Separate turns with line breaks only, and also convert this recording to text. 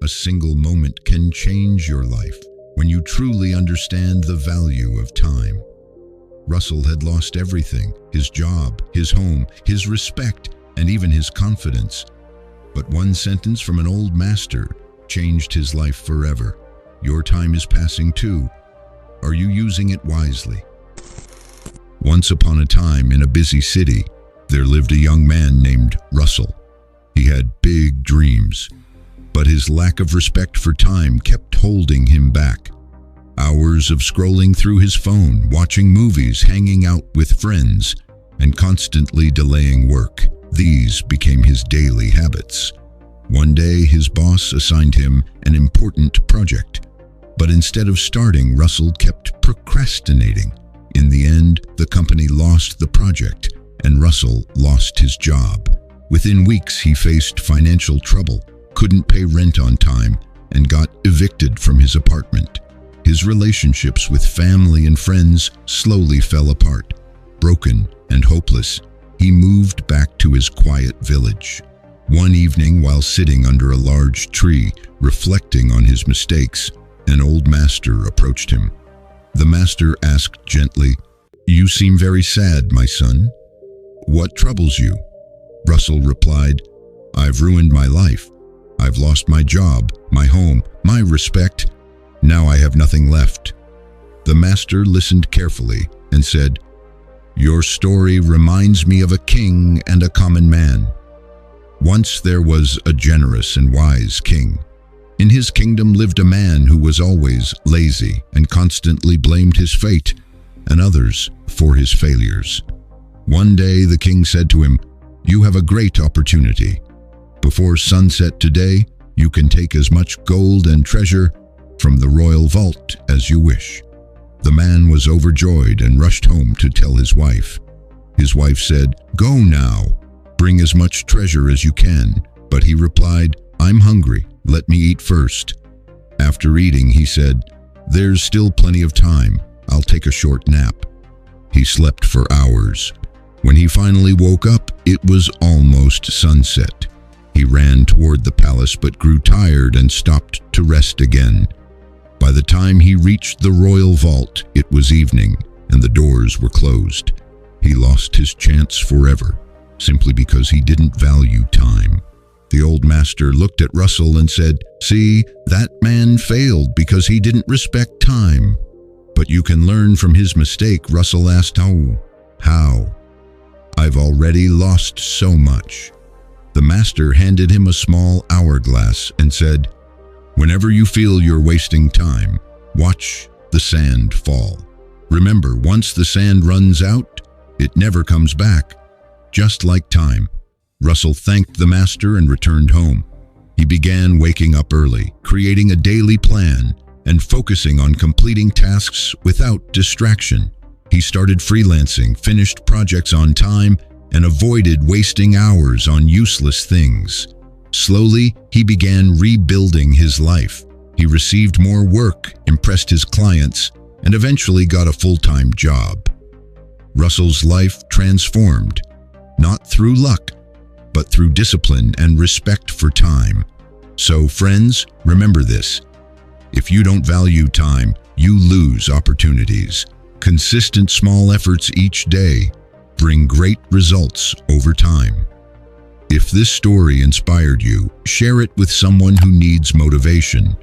A single moment can change your life when you truly understand the value of time. Russell had lost everything: his job, his home, his respect, and even his confidence. But one sentence from an old master changed his life forever. Your time is passing too. Are you using it wisely? Once upon a time, in a busy city, there lived a young man named Russell. He had big dreams, but his lack of respect for time kept holding him back. Hours of scrolling through his phone, watching movies, hanging out with friends, and constantly delaying work. These became his daily habits. One day, his boss assigned him an important project, but instead of starting, Russell kept procrastinating. In the end, the company lost the project, and Russell lost his job. Within weeks, he faced financial trouble, couldn't pay rent on time, and got evicted from his apartment. His relationships with family and friends slowly fell apart. Broken and hopeless, he moved back to his quiet village. One evening, while sitting under a large tree, reflecting on his mistakes, an old master approached him. The master asked gently, "You seem very sad, my son. What troubles you?" Russell replied, "I've ruined my life. I've lost my job, my home, my respect. Now I have nothing left." The master listened carefully and said, "Your story reminds me of a king and a common man. Once there was a generous and wise king. In his kingdom lived a man who was always lazy and constantly blamed his fate and others for his failures. One day the king said to him, 'You have a great opportunity. Before sunset today, you can take as much gold and treasure from the royal vault as you wish.' The man was overjoyed and rushed home to tell his wife. His wife said, 'Go now, bring as much treasure as you can.' But he replied, 'I'm hungry, let me eat first.' After eating, he said, 'There's still plenty of time, I'll take a short nap.' He slept for hours. When he finally woke up, it was almost sunset. He ran toward the palace but grew tired and stopped to rest again. By the time he reached the royal vault, it was evening and the doors were closed. He lost his chance forever, simply because he didn't value time. The old master looked at Russell and said, 'See, that man failed because he didn't respect time.' 'But you can learn from his mistake,' Russell asked. How? I've already lost so much." The master handed him a small hourglass and said, "Whenever you feel you're wasting time, watch the sand fall. Remember, once the sand runs out, it never comes back, just like time." Russell thanked the master and returned home. He began waking up early, creating a daily plan, and focusing on completing tasks without distraction. He started freelancing, finished projects on time, and avoided wasting hours on useless things. Slowly, he began rebuilding his life. He received more work, impressed his clients, and eventually got a full-time job. Russell's life transformed, not through luck, but through discipline and respect for time. So, friends, remember this: if you don't value time, you lose opportunities. Consistent small efforts each day bring great results over time. If this story inspired you, share it with someone who needs motivation.